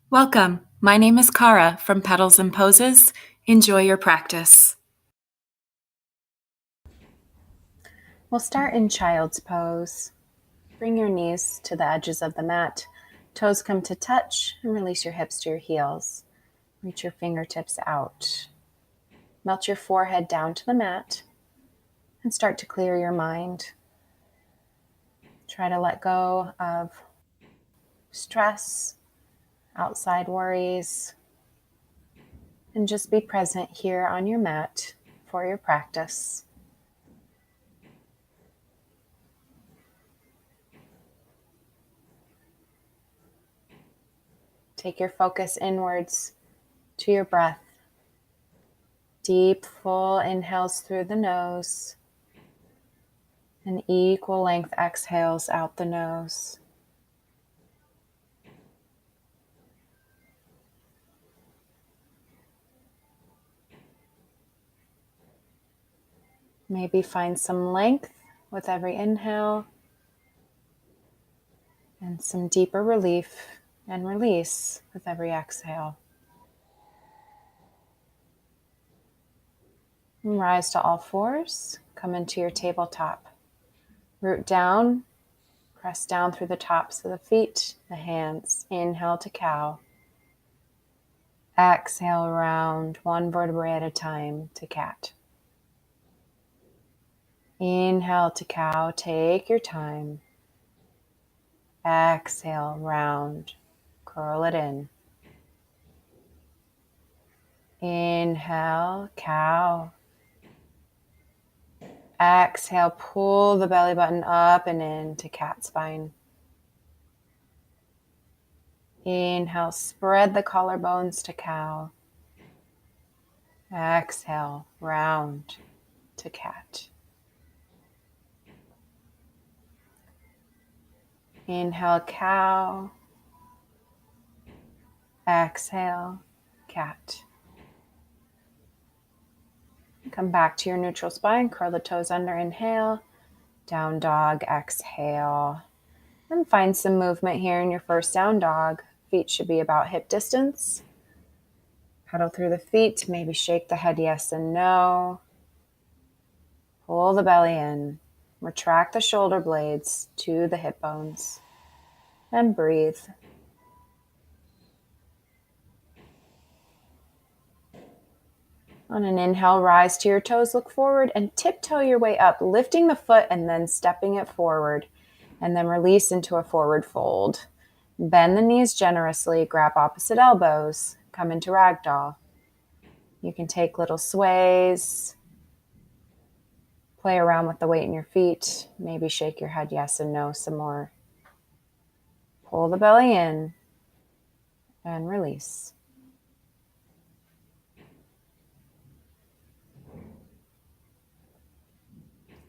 Welcome. My name is Kara from Petals and Poses. Enjoy your practice. We'll start in child's pose. Bring your knees to the edges of the mat. Toes come to touch and release your hips to your heels. Reach your fingertips out. Melt your forehead down to the mat and start to clear your mind. Try to let go of stress, outside worries, and just be present here on your mat for your practice. Take your focus inwards to your breath. Deep, full inhales through the nose and equal length exhales out the nose. Maybe find some length with every inhale and some deeper relief and release with every exhale. And rise to all fours. Come into your tabletop. Root down. Press down through the tops of the feet, the hands. Inhale to cow. Exhale, round, one vertebrae at a time to cat. Inhale to cow, take your time. Exhale, round, curl it in. Inhale, cow. Exhale, pull the belly button up and in to cat spine. Inhale, spread the collarbones to cow. Exhale, round to cat. Inhale, cow. Exhale, cat. Come back to your neutral spine. Curl the toes under. Inhale. Down dog. Exhale. And find some movement here in your first down dog. Feet should be about hip distance. Pedal through the feet. Maybe shake the head yes and no. Pull the belly in. Retract the shoulder blades to the hip bones. And breathe. On an inhale, rise to your toes, look forward, and tiptoe your way up, lifting the foot and then stepping it forward. And then release into a forward fold. Bend the knees generously, grab opposite elbows, come into ragdoll. You can take little sways, play around with the weight in your feet, maybe shake your head yes and no some more. Pull the belly in and release.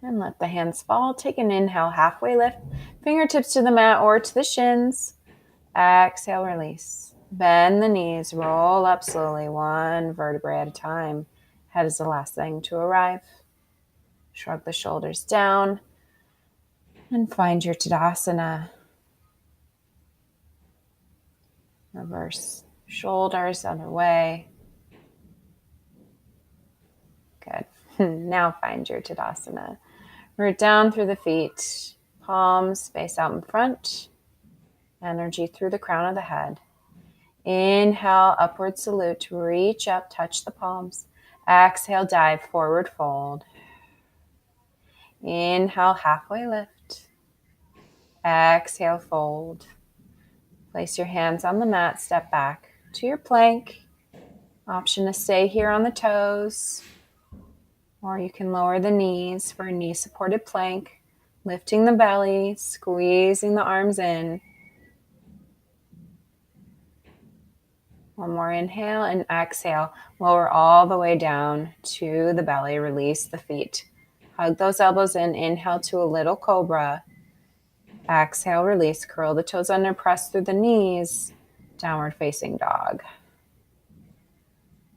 And let the hands fall. Take an inhale, halfway lift, fingertips to the mat or to the shins. Exhale, release. Bend the knees, roll up slowly, one vertebrae at a time. Head is the last thing to arrive. Shrug the shoulders down and find your Tadasana. Reverse shoulders, other way. Good. Now find your Tadasana. Root down through the feet, palms face out in front, energy through the crown of the head. Inhale, upward salute, reach up, touch the palms. Exhale, dive, forward fold. Inhale, halfway lift. Exhale, fold. Place your hands on the mat, step back to your plank. Option to stay here on the toes, or you can lower the knees for a knee-supported plank, lifting the belly, squeezing the arms in. One more inhale and exhale. Lower all the way down to the belly. Release the feet. Hug those elbows in. Inhale to a little cobra. Exhale, release. Curl the toes under. Press through the knees. Downward facing dog.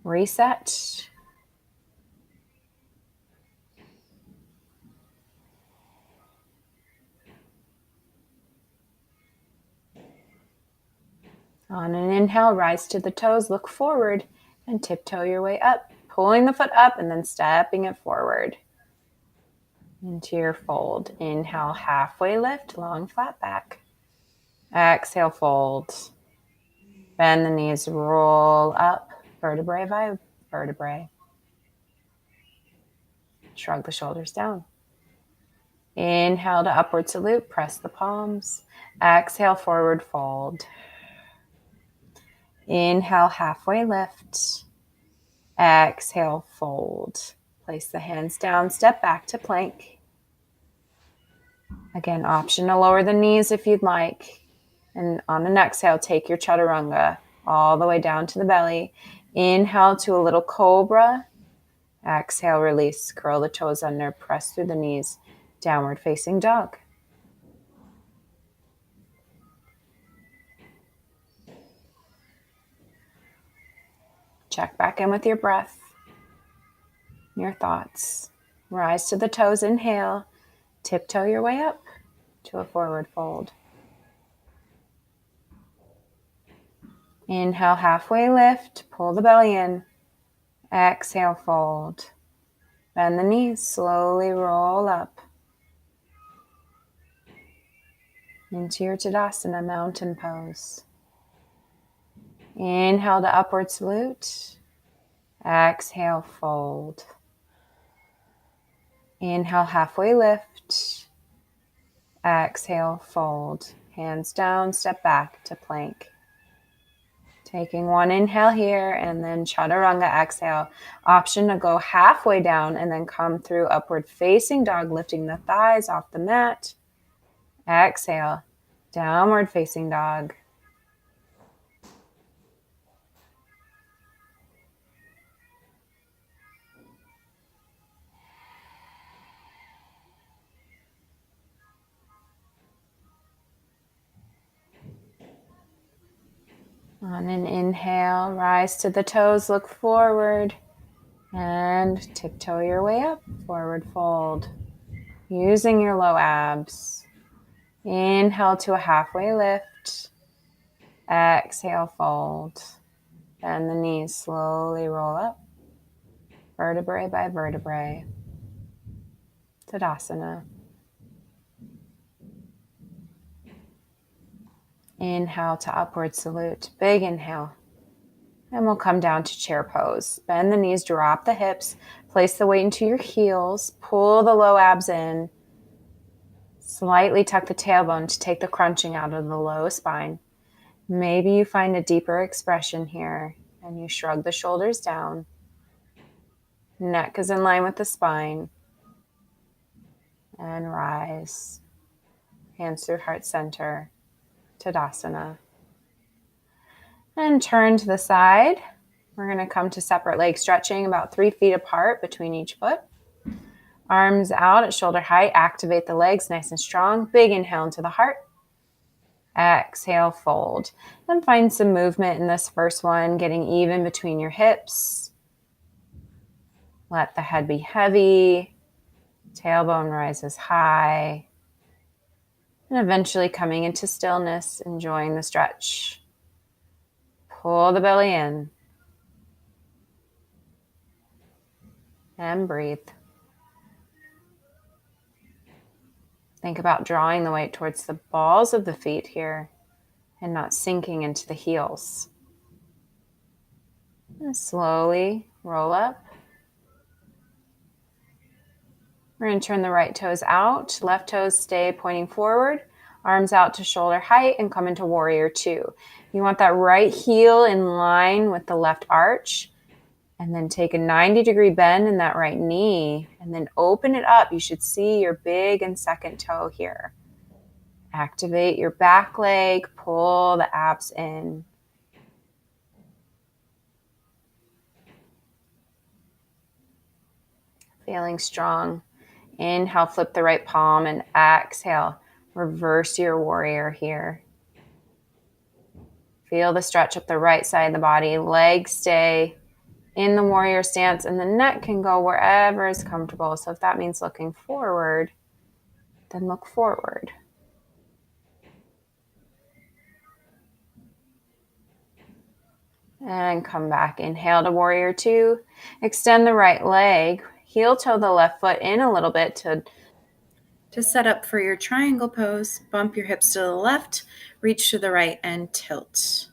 Reset. On an inhale, rise to the toes, look forward, and tiptoe your way up, pulling the foot up and then stepping it forward into your fold. Inhale, halfway lift, long flat back. Exhale, fold. Bend the knees, roll up, vertebrae by vertebrae. Shrug the shoulders down. Inhale to upward salute, press the palms. Exhale, forward fold. Inhale, halfway lift. Exhale, fold. Place the hands down, step back to plank. Again, option to lower the knees if you'd like. And on an exhale, take your chaturanga all the way down to the belly. Inhale to a little cobra. Exhale, release. Curl the toes under, press through the knees. Downward facing dog. Check back in with your breath, your thoughts. Rise to the toes, inhale. Tiptoe your way up to a forward fold. Inhale, halfway lift, pull the belly in. Exhale, fold. Bend the knees, slowly roll up into your Tadasana mountain pose. Inhale to upward salute. Exhale, fold. Inhale, halfway lift. Exhale, fold. Hands down, step back to plank. Taking one inhale here and then chaturanga exhale. Option to go halfway down and then come through upward facing dog, lifting the thighs off the mat. Exhale, downward facing dog. On an inhale, rise to the toes, look forward, and tiptoe your way up, forward fold. Using your low abs. Inhale to a halfway lift. Exhale, fold. Bend the knees, slowly roll up, vertebrae by vertebrae. Tadasana. Inhale to upward salute. Big inhale. And we'll come down to chair pose. Bend the knees, drop the hips, place the weight into your heels, pull the low abs in, slightly tuck the tailbone to take the crunching out of the low spine. Maybe you find a deeper expression here and you shrug the shoulders down. Neck is in line with the spine. And rise. Hands through heart center. Tadasana. And turn to the side. We're going to come to separate leg stretching about 3 feet apart between each foot. Arms out at shoulder height. Activate the legs nice and strong. Big inhale into the heart. Exhale, fold. Then find some movement in this first one, getting even between your hips. Let the head be heavy. Tailbone rises high. And eventually coming into stillness, enjoying the stretch. Pull the belly in. And breathe. Think about drawing the weight towards the balls of the feet here and not sinking into the heels. And slowly roll up. We're going to turn the right toes out. Left toes stay pointing forward. Arms out to shoulder height and come into warrior two. You want that right heel in line with the left arch. And then take a 90-degree bend in that right knee. And then open it up. You should see your big and second toe here. Activate your back leg. Pull the abs in. Feeling strong. Inhale, flip the right palm, and exhale, reverse your warrior here. Feel the stretch up the right side of the body. Legs stay in the warrior stance, and the neck can go wherever is comfortable. So if that means looking forward, then look forward. And come back. Inhale to warrior two. Extend the right leg. Heel toe the left foot in a little bit to set up for your triangle pose. Bump your hips to the left, reach to the right, and tilt.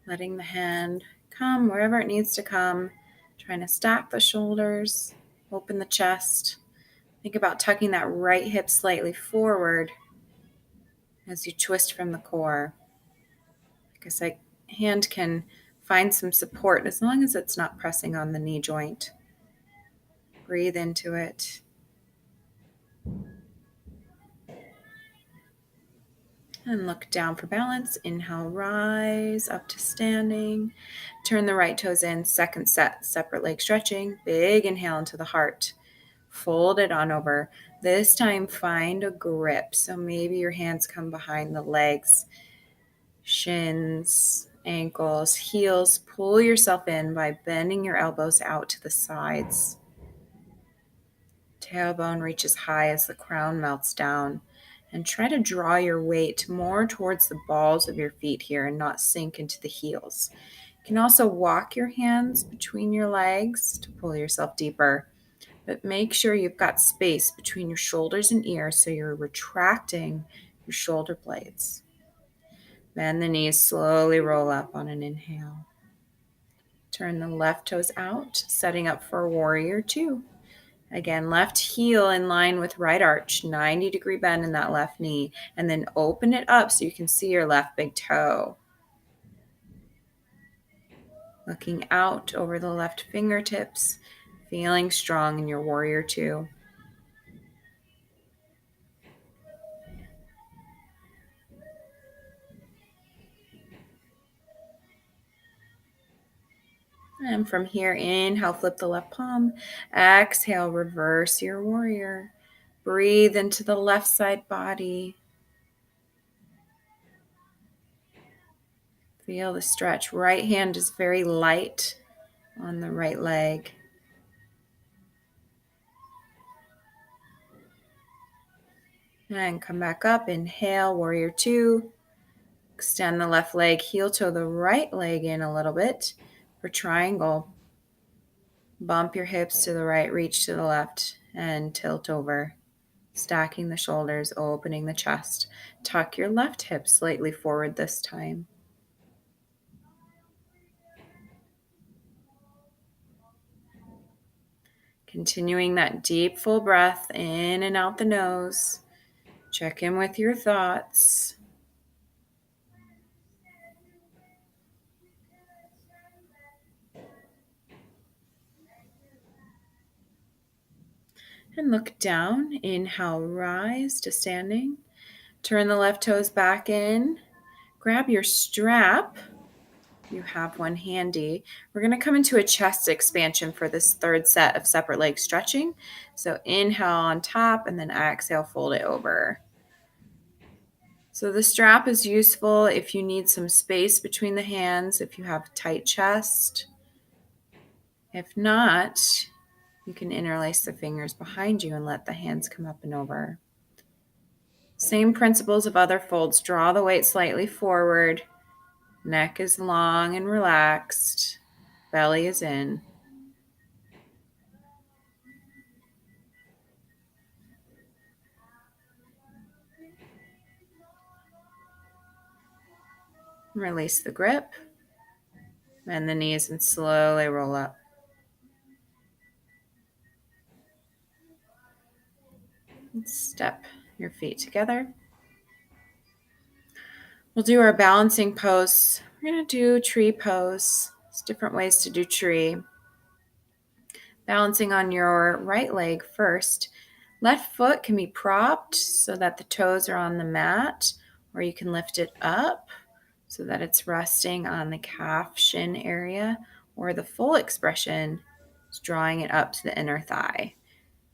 Letting the hand come wherever it needs to come. Trying to stack the shoulders, open the chest. Think about tucking that right hip slightly forward as you twist from the core. Like I said, hand can find some support as long as it's not pressing on the knee joint. Breathe into it. And look down for balance. Inhale, rise up to standing. Turn the right toes in. Second set, separate leg stretching. Big inhale into the heart. Fold it on over. This time, find a grip. So maybe your hands come behind the legs, shins, ankles, heels. Pull yourself in by bending your elbows out to the sides. Tailbone reaches high as the crown melts down. And try to draw your weight more towards the balls of your feet here and not sink into the heels. You can also walk your hands between your legs to pull yourself deeper. But make sure you've got space between your shoulders and ears so you're retracting your shoulder blades. Bend the knees, slowly roll up on an inhale. Turn the left toes out, setting up for warrior two. Again, left heel in line with right arch, 90-degree bend in that left knee, and then open it up so you can see your left big toe. Looking out over the left fingertips, feeling strong in your warrior two. And from here, inhale, flip the left palm. Exhale, reverse your warrior. Breathe into the left side body. Feel the stretch. Right hand is very light on the right leg. And come back up. Inhale, warrior two. Extend the left leg, heel toe the right leg in a little bit for triangle. Bump your hips to the right, reach to the left, and tilt over. Stacking the shoulders, opening the chest. Tuck your left hip slightly forward this time. Continuing that deep, full breath in and out the nose. Check in with your thoughts. And look down. Inhale, rise to standing. Turn the left toes back in. Grab your strap. You have one handy. We're going to come into a chest expansion for this third set of separate leg stretching. So inhale on top and then exhale, fold it over. So the strap is useful if you need some space between the hands, if you have a tight chest. If not, you can interlace the fingers behind you and let the hands come up and over. Same principles of other folds. Draw the weight slightly forward. Neck is long and relaxed. Belly is in. Release the grip. Bend the knees and slowly roll up. Step your feet together. We'll do our balancing pose. We're going to do tree pose. There's different ways to do tree. Balancing on your right leg first. Left foot can be propped so that the toes are on the mat, or you can lift it up so that it's resting on the calf shin area, or the full expression is drawing it up to the inner thigh.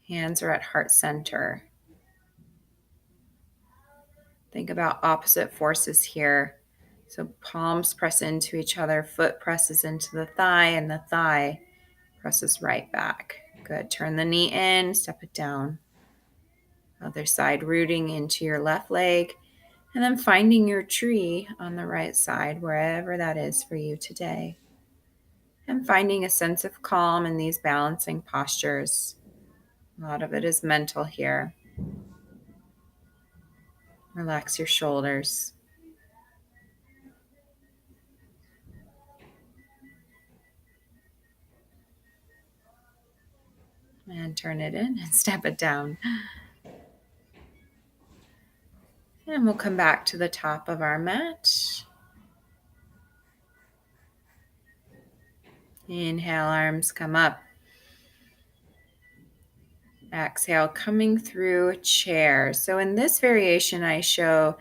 Hands are at heart center. Think about opposite forces here. So palms press into each other, foot presses into the thigh, and the thigh presses right back. Good. Turn the knee in, step it down. Other side, rooting into your left leg, and then finding your tree on the right side, wherever that is for you today. and finding a sense of calm in these balancing postures. A lot of it is mental here. Relax your shoulders and turn it in and step it down. And we'll come back to the top of our mat. Inhale, arms come up. Exhale, coming through a chair. So in this variation, I show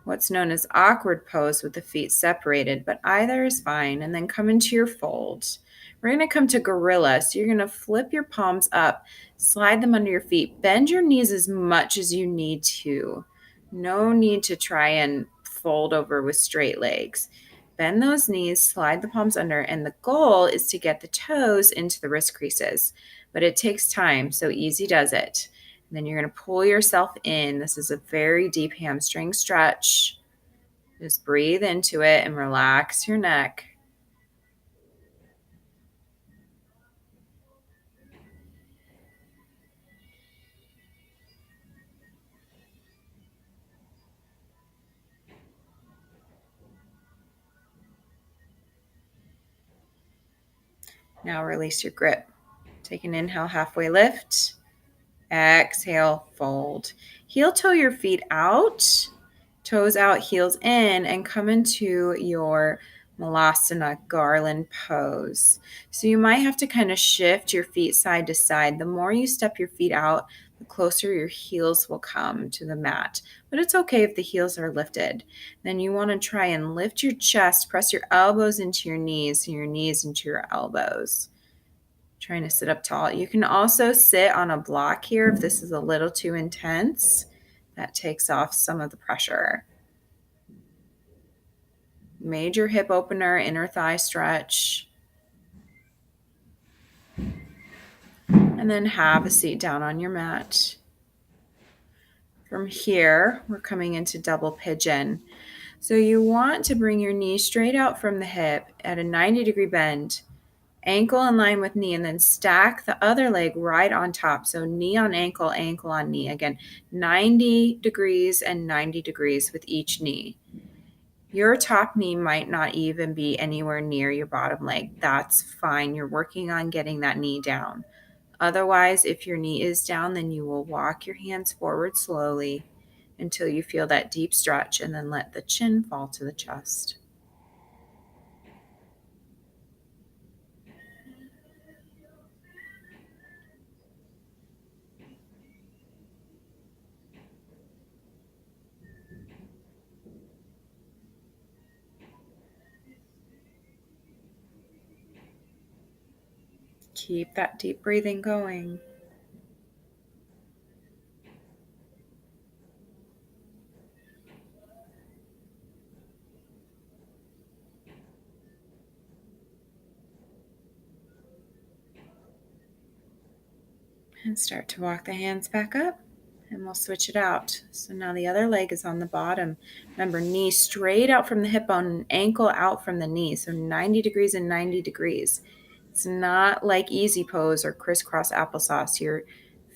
what's known as awkward pose with the feet separated, but either is fine. And then come into your fold. We're going to come to gorilla. So you're going to flip your palms up, slide them under your feet, bend your knees as much as you need to. No need to try and fold over with straight legs. Bend those knees, slide the palms under, and the goal is to get the toes into the wrist creases. But it takes time, so easy does it. And then you're going to pull yourself in. This is a very deep hamstring stretch. Just breathe into it and relax your neck. Now release your grip. Take an inhale, halfway lift. Exhale, fold. Heel toe your feet out, toes out, heels in, and come into your Malasana garland pose. So you might have to kind of shift your feet side to side. The more you step your feet out, the closer your heels will come to the mat. But it's okay if the heels are lifted. Then you want to try and lift your chest, press your elbows into your knees and your knees into your elbows. Trying to sit up tall. You can also sit on a block here if this is a little too intense. That takes off some of the pressure. Major hip opener, inner thigh stretch. And then have a seat down on your mat. From here, we're coming into double pigeon. So you want to bring your knee straight out from the hip at a 90-degree bend. Ankle in line with knee, and then stack the other leg right on top. So knee on ankle, ankle on knee. Again, 90 degrees and 90 degrees with each knee. Your top knee might not even be anywhere near your bottom leg. That's fine. You're working on getting that knee down. Otherwise, if your knee is down, then you will walk your hands forward slowly until you feel that deep stretch, and then let the chin fall to the chest. Keep that deep breathing going. And start to walk the hands back up, and we'll switch it out. So now the other leg is on the bottom. Remember, knee straight out from the hip bone and ankle out from the knee. So 90 degrees and 90 degrees. It's not like easy pose or crisscross applesauce. Your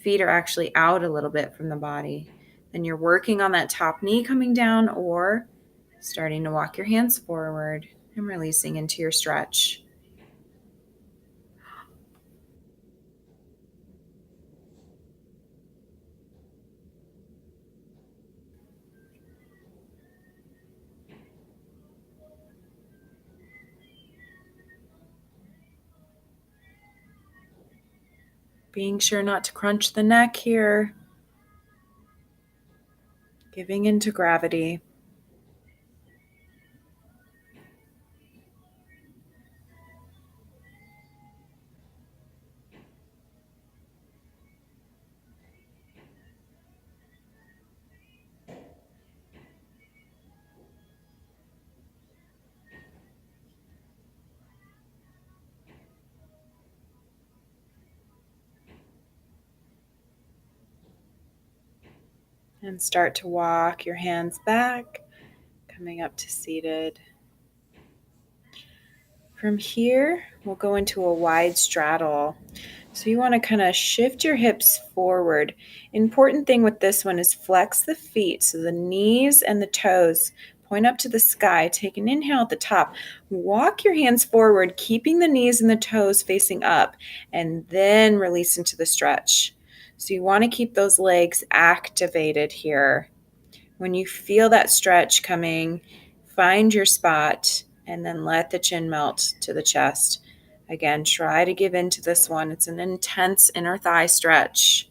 feet are actually out a little bit from the body. Then you're working on that top knee coming down, or starting to walk your hands forward and releasing into your stretch. Being sure not to crunch the neck here. Giving into gravity. And start to walk your hands back, coming up to seated. From here, we'll go into a wide straddle. So you want to kind of shift your hips forward. Important thing with this one is flex the feet. So the knees and the toes point up to the sky. Take an inhale at the top. Walk your hands forward, keeping the knees and the toes facing up, and then release into the stretch. So you want to keep those legs activated here. When you feel that stretch coming, find your spot and then let the chin melt to the chest. Again, try to give into this one. It's an intense inner thigh stretch.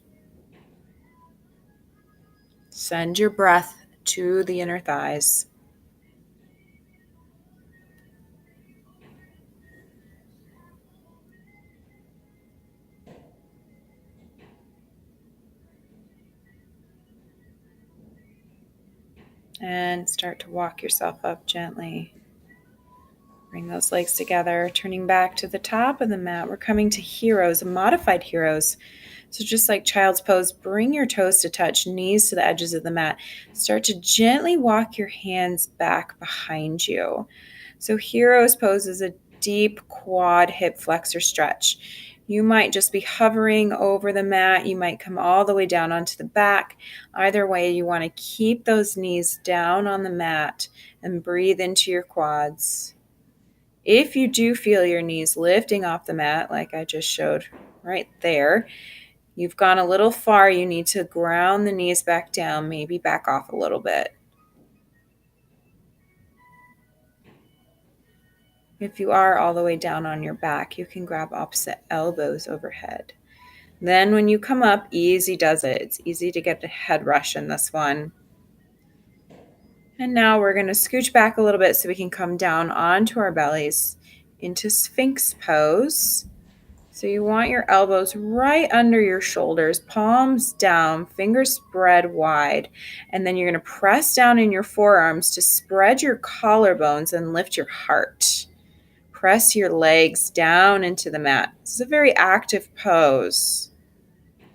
Send your breath to the inner thighs. And start to walk yourself up gently. Bring those legs together, turning back to the top of the mat. We're coming to heroes, modified heroes. So just like child's pose, bring your toes to touch, knees to the edges of the mat. Start to gently walk your hands back behind you. So hero's pose is a deep quad hip flexor stretch. You might just be hovering over the mat. You might come all the way down onto the back. Either way, you want to keep those knees down on the mat and breathe into your quads. If you do feel your knees lifting off the mat, like I just showed right there, you've gone a little far. You need to ground the knees back down, maybe back off a little bit. If you are all the way down on your back, you can grab opposite elbows overhead. Then when you come up, easy does it. It's easy to get a head rush in this one. And now we're going to scooch back a little bit so we can come down onto our bellies into Sphinx pose. So you want your elbows right under your shoulders, palms down, fingers spread wide. And then you're going to press down in your forearms to spread your collarbones and lift your heart. Press your legs down into the mat. This is a very active pose.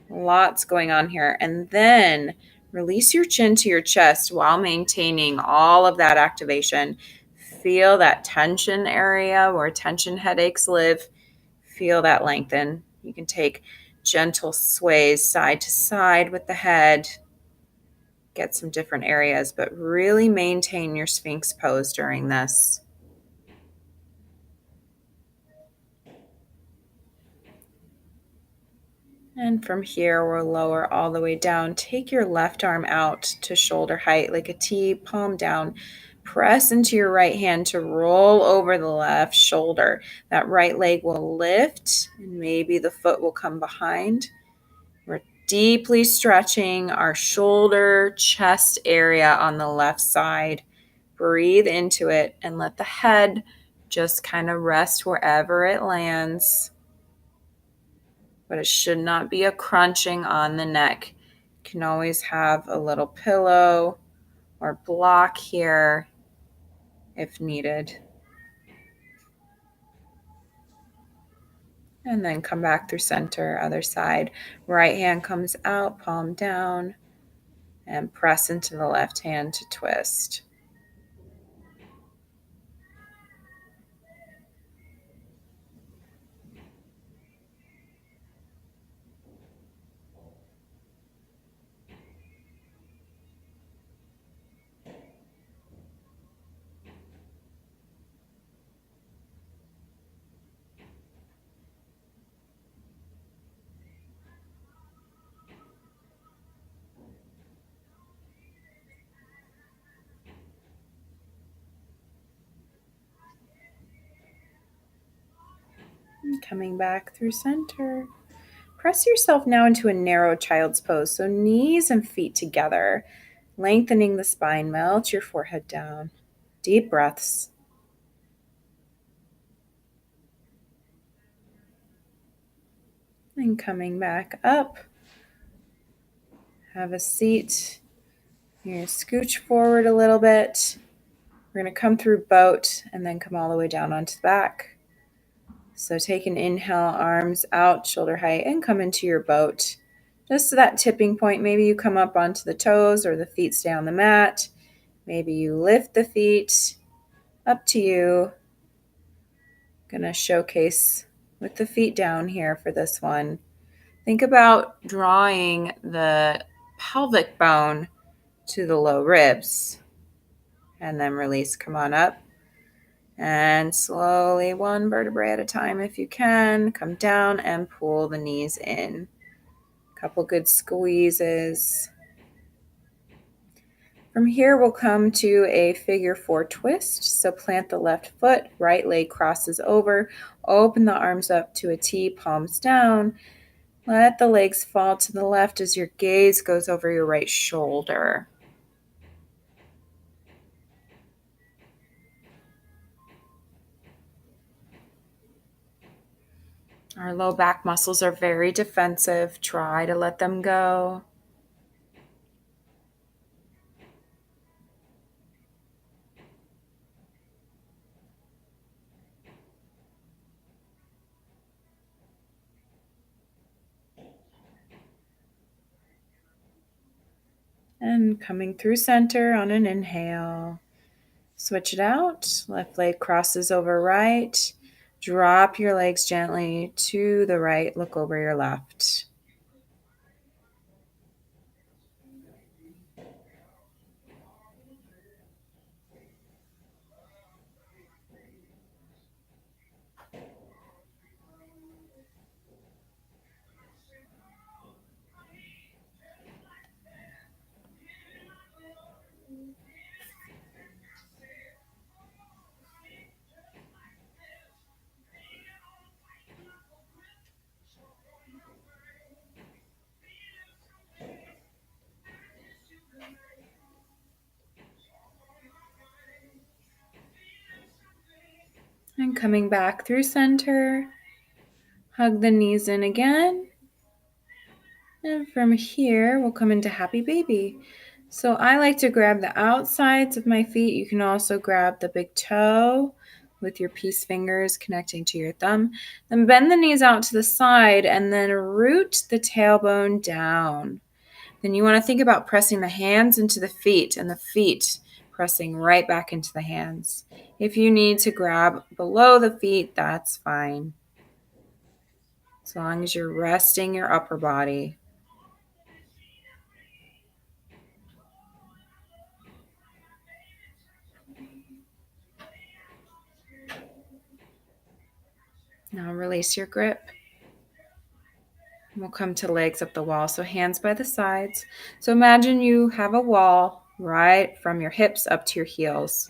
Lots going on here. And then release your chin to your chest while maintaining all of that activation. Feel that tension area where tension headaches live. Feel that lengthen. You can take gentle sways side to side with the head. Get some different areas, but really maintain your Sphinx pose during this. And from here, we'll lower all the way down. Take your left arm out to shoulder height like a T, palm down. Press into your right hand to roll over the left shoulder. That right leg will lift, and maybe the foot will come behind. We're deeply stretching our shoulder, chest area on the left side. Breathe into it and let the head just kind of rest wherever it lands. But it should not be a crunching on the neck. You can always have a little pillow or block here if needed. And then come back through center, other side. Right hand comes out, palm down, and press into the left hand to twist. And coming back through center. Press yourself now into a narrow child's pose. So knees and feet together, lengthening the spine, melt your forehead down. Deep breaths. And coming back up. Have a seat. You're going to scooch forward a little bit. We're going to come through boat and then come all the way down onto the back. So take an inhale, arms out, shoulder height, and come into your boat. Just to that tipping point, maybe you come up onto the toes or the feet stay on the mat. Maybe you lift the feet. Up to you. going to showcase with the feet down here for this one. Think about drawing the pelvic bone to the low ribs. And then release. Come on up. And slowly, one vertebrae at a time if you can, come down and pull the knees in. Couple good squeezes. From here, we'll come to a figure 4 twist. So plant the left foot, right leg crosses over, open the arms up to a T, palms down. Let the legs fall to the left as your gaze goes over your right shoulder. Our low back muscles are very defensive. Try to let them go. And coming through center on an inhale. Switch it out. Left leg crosses over right. Drop your legs gently to the right. Look over your left. And coming back through center. Hug the knees in again. And from here, we'll come into happy baby. So I like to grab the outsides of my feet. You can also grab the big toe with your peace fingers connecting to your thumb. Then bend the knees out to the side and then root the tailbone down. Then you want to think about pressing the hands into the feet and the feet pressing right back into the hands. If you need to grab below the feet, that's fine. As long as you're resting your upper body. Now release your grip. We'll come to legs up the wall. So hands by the sides. So imagine you have a wall right from your hips up to your heels.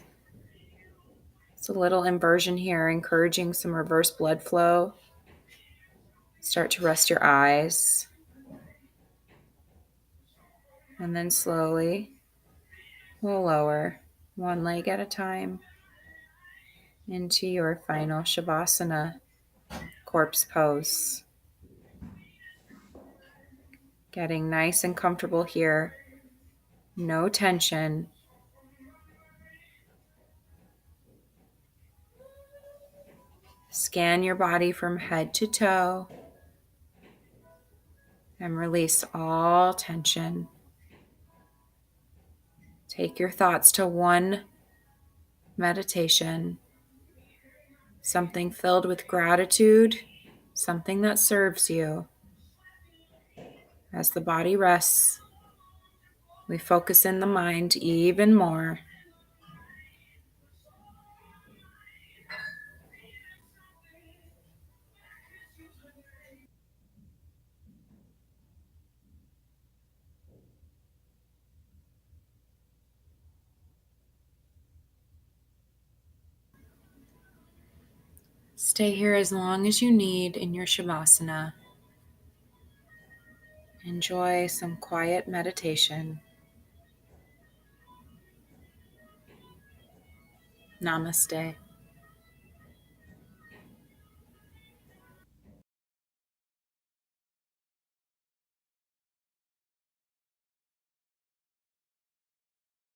It's a little inversion here, encouraging some reverse blood flow. Start to rest your eyes. And then slowly we'll lower one leg at a time into your final Shavasana corpse pose. Getting nice and comfortable here. No tension. Scan your body from head to toe and release all tension. Take your thoughts to one meditation, something filled with gratitude, something that serves you. As the body rests, we focus in the mind even more. Stay here as long as you need in your Shavasana. Enjoy some quiet meditation. Namaste.